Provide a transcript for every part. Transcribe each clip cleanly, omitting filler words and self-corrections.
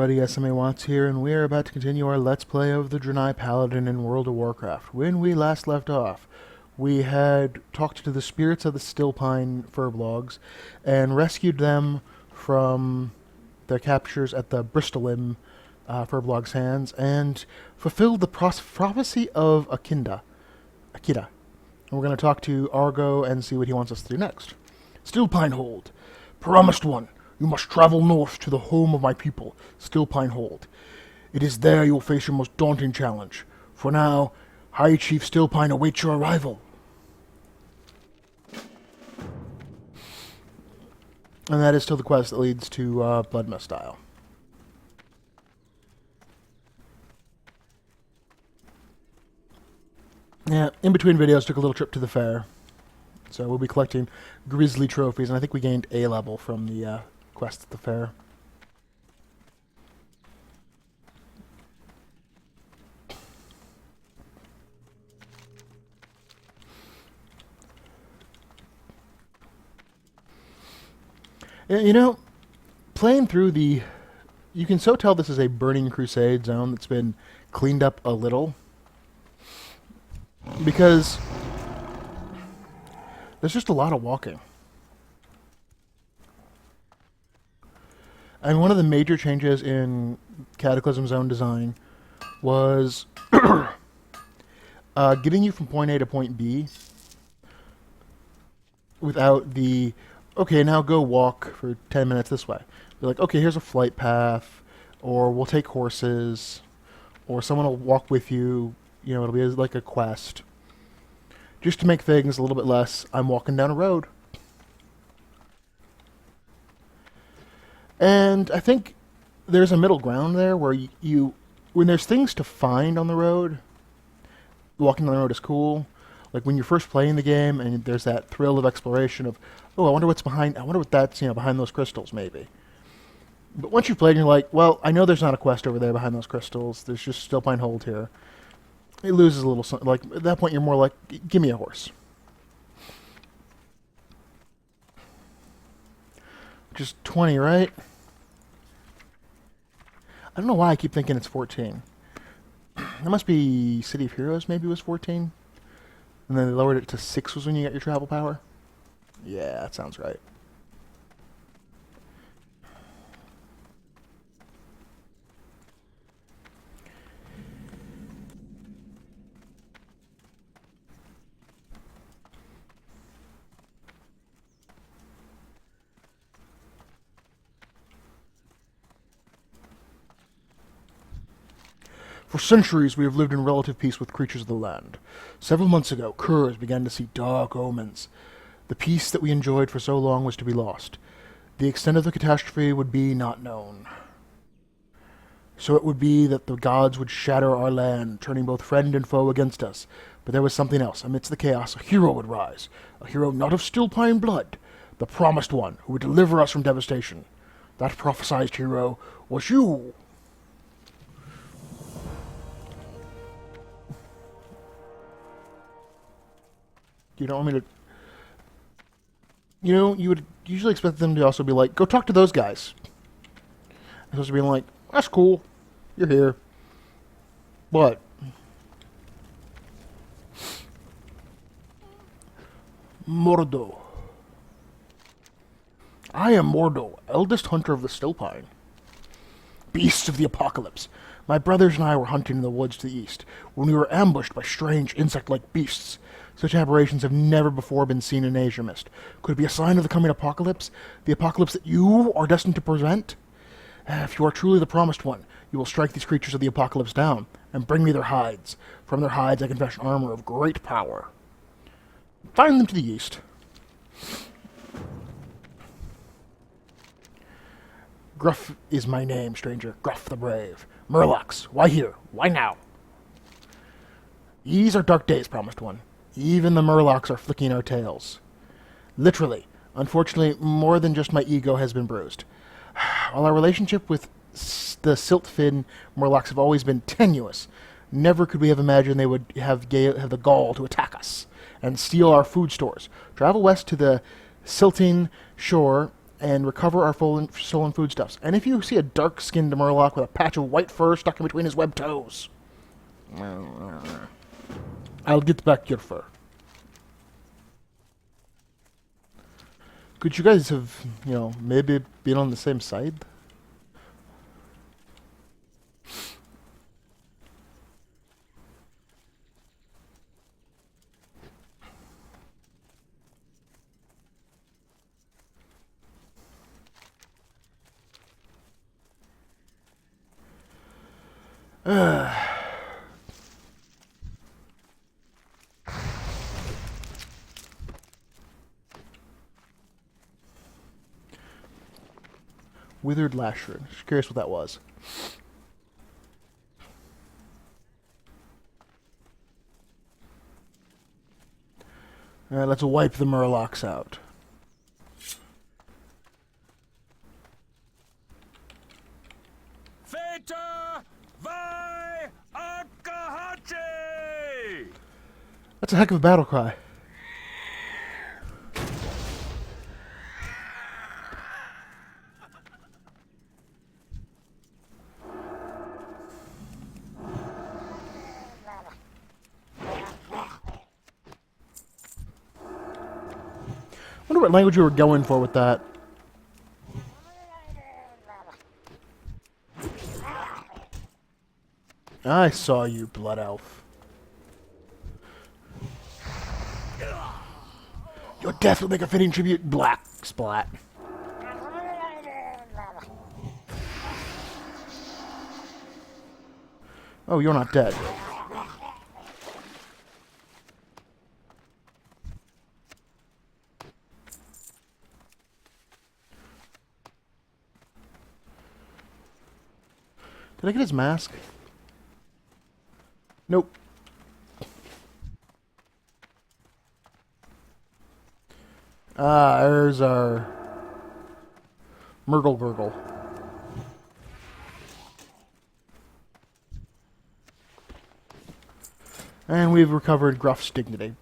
everybody, SMA Watts here, and we are about to continue our Let's Play of the Draenei Paladin in World of Warcraft. When we last left off, we had talked to the spirits of the Stillpine Furblogs and rescued them from their captures at the Bristolim Furblog's hands and fulfilled the prophecy of Akida. And we're going to talk to Argo and see what he wants us to do next. Stillpine Hold. Promised One. You must travel north to the home of my people, Stillpine Hold. It is there you will face your most daunting challenge. For now, High Chief Stillpine awaits your arrival. And that is still the quest that leads to Bloodmist Isle. Yeah, in between videos, took a little trip to the fair. So we'll be collecting Grizzly trophies, and I think we gained A level from the quest at the fair. You know, playing through the... You can so tell this is a Burning Crusade zone that's been cleaned up a little. Because there's just a lot of walking. And one of the major changes in Cataclysm Zone design was getting you from point A to point B without the, okay, now go walk for 10 minutes this way. You're like, okay, here's a flight path, or we'll take horses, or someone will walk with you, you know, it'll be like a quest. Just to make things a little bit less, I'm walking down a road. And I think there's a middle ground there where you when there's things to find on the road, walking on the road is cool. Like when you're first playing the game and there's that thrill of exploration of, oh, I wonder what's behind, I wonder what that's, you know, behind those crystals maybe. But once you've played, you're like, well, I know there's not a quest over there behind those crystals. There's just Stillpine Hold here. It loses a little, like, at that point you're more like, give me a horse. Which is 20, right? I don't know why I keep thinking it's 14. That must be City of Heroes maybe was 14. And then they lowered it to 6 was when you got your travel power. Yeah, that sounds right. For centuries we have lived in relative peace with creatures of the land. Several months ago, curs began to see dark omens. The peace that we enjoyed for so long was to be lost. The extent of the catastrophe would be not known. So it would be that the gods would shatter our land, turning both friend and foe against us. But there was something else. Amidst the chaos, a hero would rise. A hero not of Stillpine blood. The Promised One, who would deliver us from devastation. That prophesied hero was you. You don't want me to... You know, you would usually expect them to also be like, go talk to those guys. I'm supposed to be like, that's cool. You're here. But... Mordo. I am Mordo, eldest hunter of the Stillpine. Beasts of the Apocalypse. My brothers and I were hunting in the woods to the east, when we were ambushed by strange insect-like beasts. Such aberrations have never before been seen in Azuremyst. Could it be a sign of the coming apocalypse? The apocalypse that you are destined to prevent? If you are truly the Promised One, you will strike these creatures of the apocalypse down, and bring me their hides. From their hides I can fashion armor of great power. Find them to the east. Gruff is my name, stranger. Gruff the Brave. Murlocs, why here? Why now? These are dark days, Promised One. Even the Murlocs are flicking our tails. Literally. Unfortunately, more than just my ego has been bruised. While our relationship with the Siltfin Murlocs have always been tenuous, never could we have imagined they would have the gall to attack us and steal our food stores. Travel west to the Silting shore and recover our stolen foodstuffs. And if you see a dark-skinned Murloc with a patch of white fur stuck in between his webbed toes, I'll get back your fur. Could you guys have, maybe been on the same side? Withered Lashroot. Just curious what that was. Alright, let's wipe the Murlocs out. That's a heck of a battle cry. Wonder what language you were going for with that. I saw you, Blood Elf. Your death will make a fitting tribute. Black splat. Oh, you're not dead. Did I get his mask? Nope. Ah, there's our Murgle Gurgle. And we've recovered Gruff's dignity.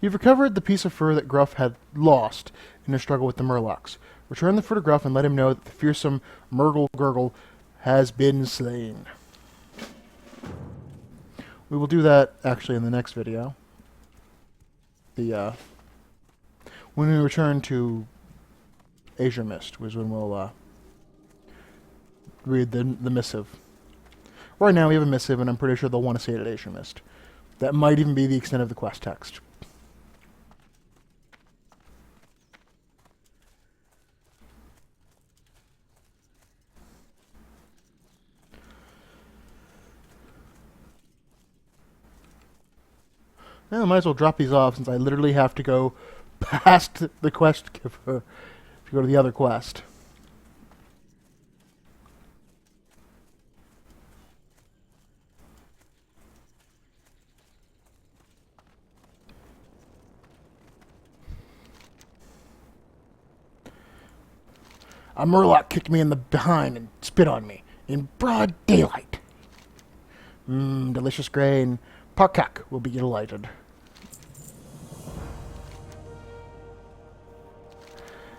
You've recovered the piece of fur that Gruff had lost in his struggle with the Murlocs. Return the fur to Gruff and let him know that the fearsome Murgle Gurgle has been slain. We will do that, actually, in the next video. When we return to Azuremyst, was when we'll read the missive. Right now we have a missive, and I'm pretty sure they'll want to see it at Azuremyst. That might even be the extent of the quest text. Well, I might as well drop these off since I literally have to go past the quest giver to go to the other quest. A Murloc kicked me in the behind and spit on me in broad daylight. Delicious grain. Parkak will be delighted.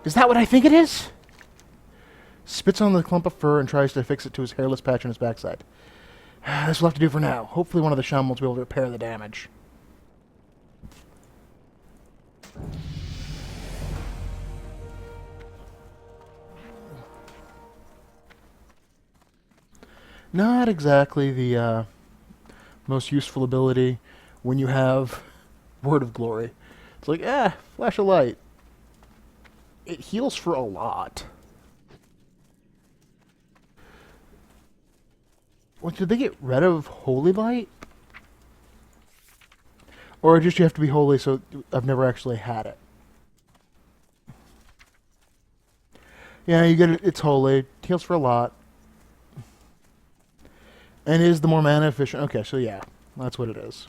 Is that what I think it is? Spits on the clump of fur and tries to affix it to his hairless patch on his backside. This will have to do for now. Hopefully one of the shamans will be able to repair the damage. Not exactly the most useful ability when you have Word of Glory. It's like, flash of light. It heals for a lot. Well, did they get rid of Holy Light? Or just you have to be holy, so I've never actually had it. Yeah, you get it, it's holy. It heals for a lot. And is the more mana efficient. Okay, so yeah, that's what it is.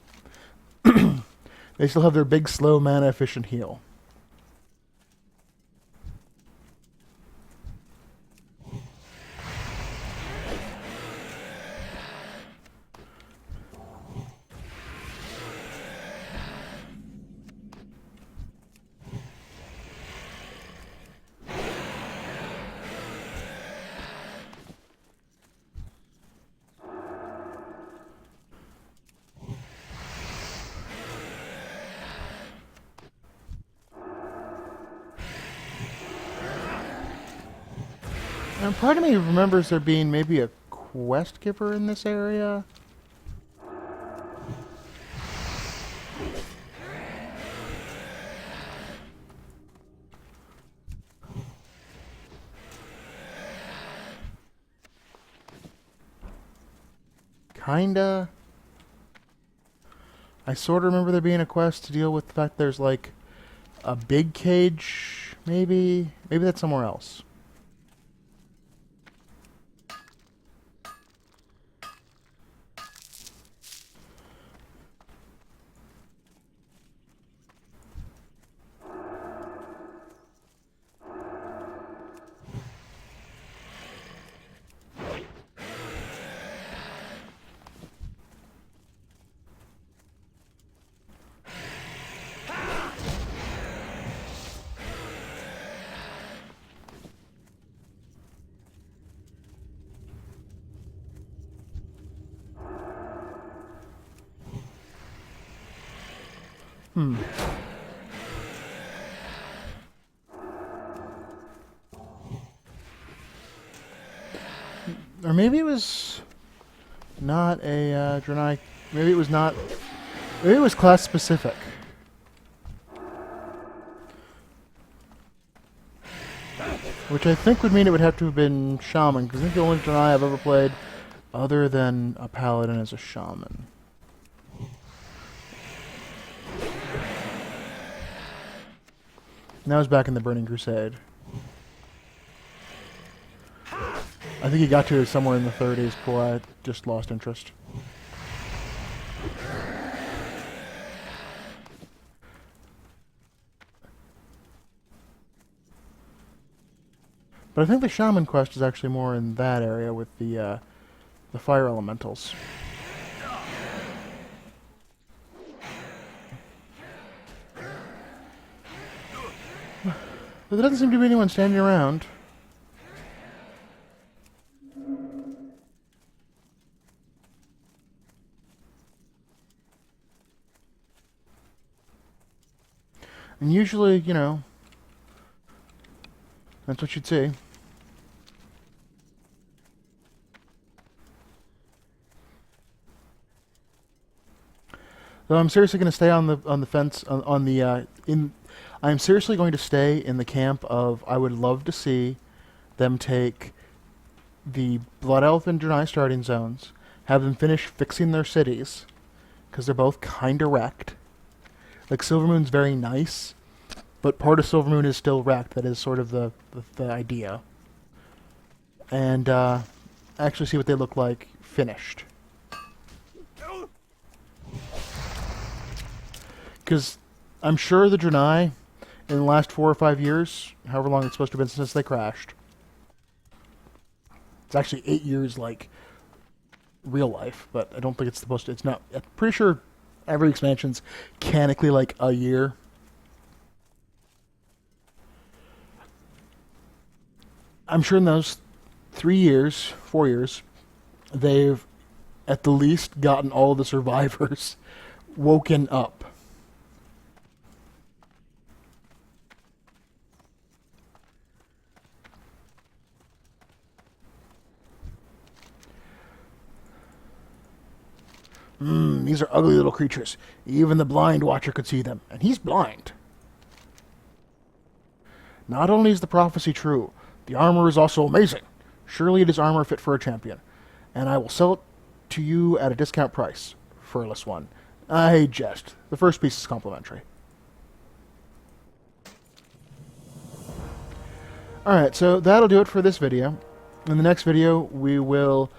They still have their big, slow, mana efficient heal. And part of me remembers there being maybe a quest giver in this area. Kinda. I sort of remember there being a quest to deal with the fact there's like a big cage, maybe? Maybe that's somewhere else. Or maybe it was not a Draenei. Maybe it was not. Maybe it was class specific. Which I think would mean it would have to have been Shaman, because I think the only Draenei I've ever played other than a Paladin is a Shaman. And that was back in the Burning Crusade. I think he got to somewhere in the 30s before I just lost interest. But I think the Shaman quest is actually more in that area with the fire elementals. But there doesn't seem to be anyone standing around. And usually, you know, that's what you'd see. Though I'm seriously going to stay on the fence on the I'm seriously going to stay in the camp of I would love to see them take the Blood Elf and Draenei starting zones, have them finish fixing their cities, because they're both kinda wrecked. Like Silvermoon's very nice, but part of Silvermoon is still wrecked. That is sort of the idea. And actually see what they look like finished. Because I'm sure the Draenei, in the last 4 or 5 years, however long it's supposed to have been since they crashed, it's actually 8 years like real life, but I don't think it's supposed to. It's not. I'm pretty sure every expansion's mechanically like a year. I'm sure in those 3 years, 4 years, they've at the least gotten all the survivors woken up. These are ugly little creatures. Even the blind watcher could see them, and he's blind. Not only is the prophecy true, the armor is also amazing. Surely it is armor fit for a champion, and I will sell it to you at a discount price. Furless one. I jest. The first piece is complimentary. Alright, so that'll do it for this video. In the next video, we will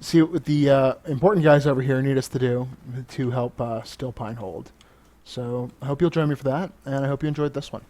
see what the important guys over here need us to do to help Still Pine hold. So I hope you'll join me for that, and I hope you enjoyed this one.